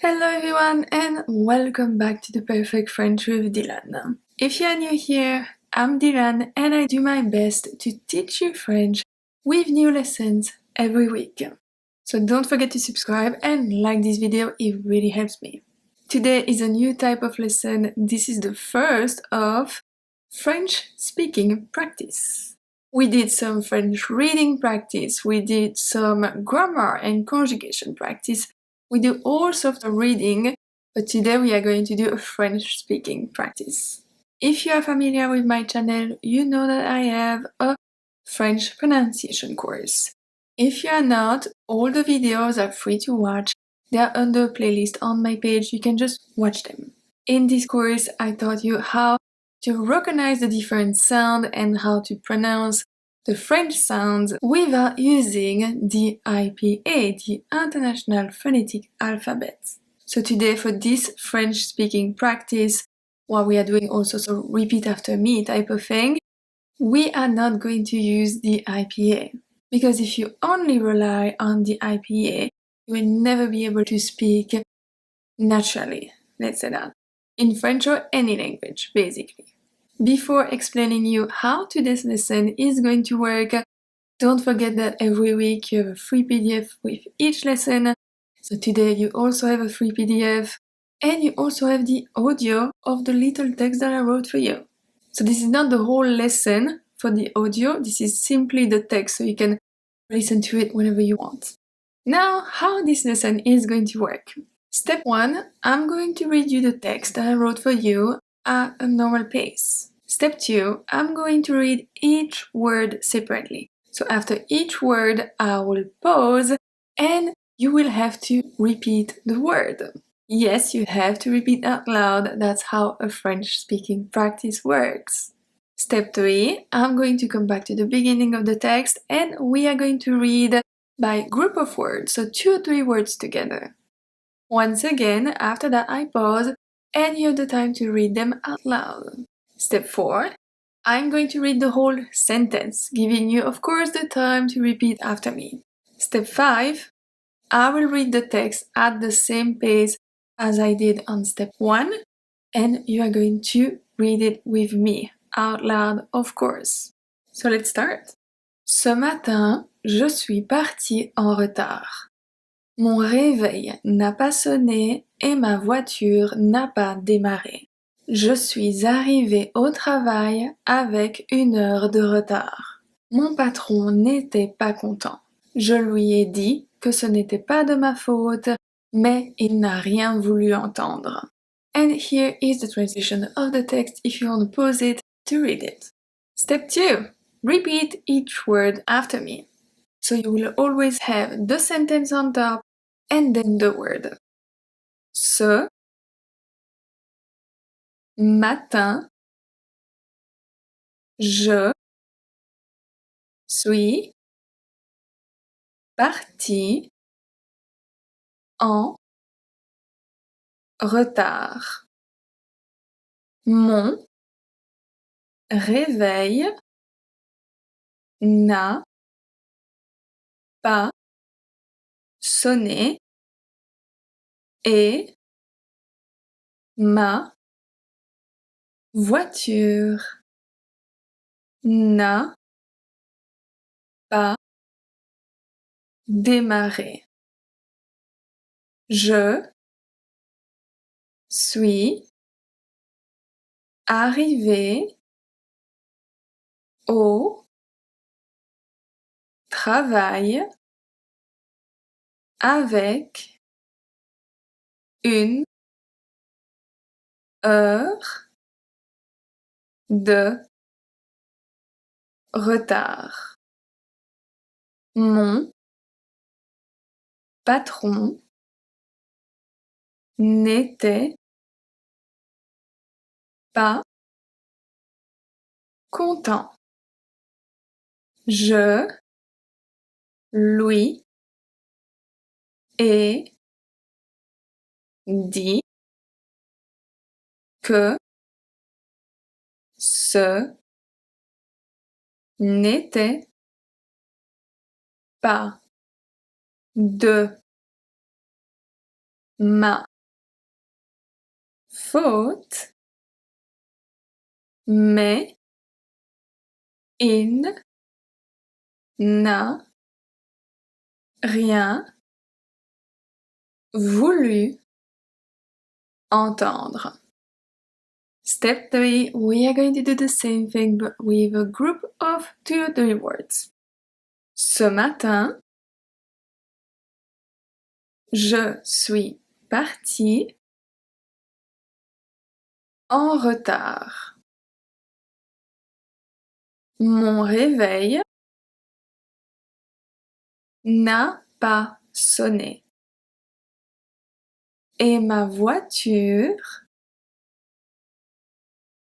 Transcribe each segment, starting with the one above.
Hello everyone and welcome back to the Perfect French with Dylane. If you are new here, I'm Dylane and I do my best to teach you French with new lessons every week. So don't forget to subscribe and like this video, it really helps me. Today is a new type of lesson. This is the first of French speaking practice. We did some French reading practice, we did some grammar and conjugation practice. We do all sorts of reading, but today we are going to do a French speaking practice. If you are familiar with my channel, you know that I have a French pronunciation course. If you are not, all the videos are free to watch. They are under a playlist on my page, you can just watch them. In this course, I taught you how to recognize the different sounds and how to pronounce the French sounds without using the IPA, the International Phonetic Alphabet. So today for this French speaking practice, while we are doing also so repeat after me type of thing, we are not going to use the IPA. Because if you only rely on the IPA, you will never be able to speak naturally, let's say that, in French or any language, basically. Before explaining you how today's lesson is going to work, don't forget that every week you have a free PDF with each lesson. So today you also have a free PDF and you also have the audio of the little text that I wrote for you. So this is not the whole lesson for the audio, this is simply the text so you can listen to it whenever you want. Now, how this lesson is going to work. Step 1, I'm going to read you the text that I wrote for you at a normal pace. Step 2, I'm going to read each word separately. So after each word, I will pause and you will have to repeat the word. Yes, you have to repeat out loud. That's how a French speaking practice works. Step 3, I'm going to come back to the beginning of the text and we are going to read by group of words, so 2 or 3 words together. Once again, after that I pause and you have the time to read them out loud. Step 4, I'm going to read the whole sentence, giving you of course the time to repeat after me. Step 5, I will read the text at the same pace as I did on step 1 and you are going to read it with me, out loud of course. So let's start. Ce matin, je suis partie en retard. Mon réveil n'a pas sonné et ma voiture n'a pas démarré. Je suis arrivée au travail avec 1 heure de retard. Mon patron n'était pas content. Je lui ai dit que ce n'était pas de ma faute, mais il n'a rien voulu entendre. And here is the translation of the text if you want to pause it to read it. Step 2. Repeat each word after me. So you will always have the sentence on top and then the word. Ce matin, je suis partie en retard. Mon réveil n'a pas sonné et ma voiture n'a pas démarré. Je suis arrivée au travail avec 1 heure de retard. Mon patron n'était pas content. Je lui ai dit que ce n'était pas de ma faute, mais il n'a rien voulu entendre. Step 3, we are going to do the same thing but with a group of 2 or 3 words. Ce matin, je suis partie en retard. Mon réveil n'a pas sonné. Et ma voiture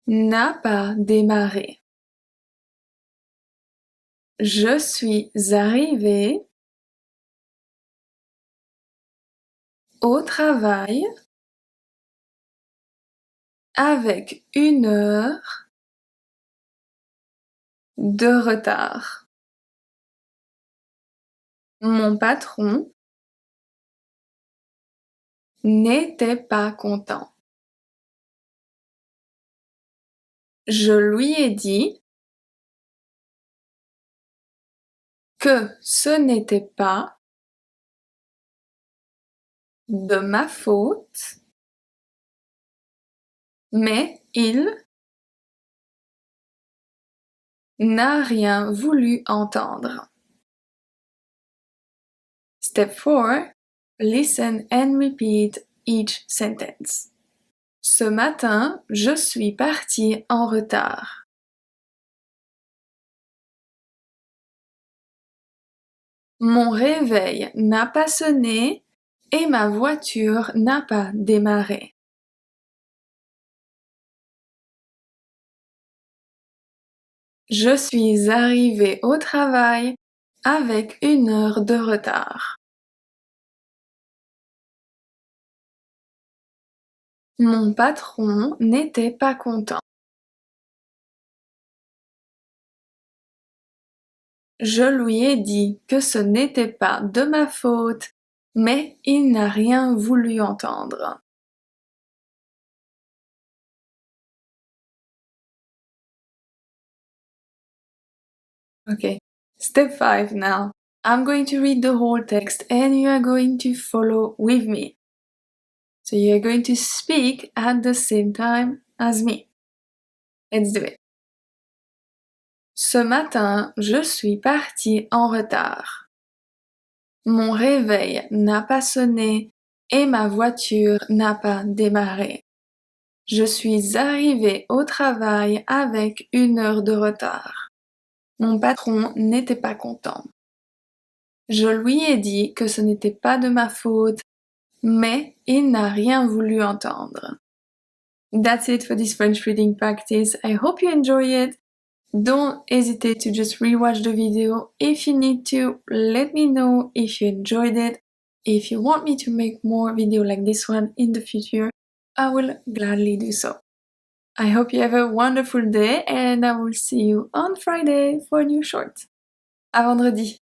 n'a pas démarré. Je suis arrivée au travail avec 1 heure de retard. Mon patron n'était pas content. Je lui ai dit que ce n'était pas de ma faute, mais il n'a rien voulu entendre. Step 4. Listen and repeat each sentence. Ce matin, je suis partie en retard. Mon réveil n'a pas sonné et ma voiture n'a pas démarré. Je suis arrivée au travail avec 1 heure de retard. Mon patron n'était pas content. Je lui ai dit que ce n'était pas de ma faute, mais il n'a rien voulu entendre. Okay, step 5 now. I'm going to read the whole text and you are going to follow with me. So you're going to speak at the same time as me. Let's do it. Ce matin, je suis partie en retard. Mon réveil n'a pas sonné et ma voiture n'a pas démarré. Je suis arrivée au travail avec 1 heure de retard. Mon patron n'était pas content. Je lui ai dit que ce n'était pas de ma faute, mais il n'a rien voulu entendre. That's it for this French reading practice. I hope you enjoy it. Don't hesitate to just rewatch the video if you need to. Let me know if you enjoyed it. If you want me to make more videos like this one in the future, I will gladly do so. I hope you have a wonderful day and I will see you on Friday for a new short. À vendredi!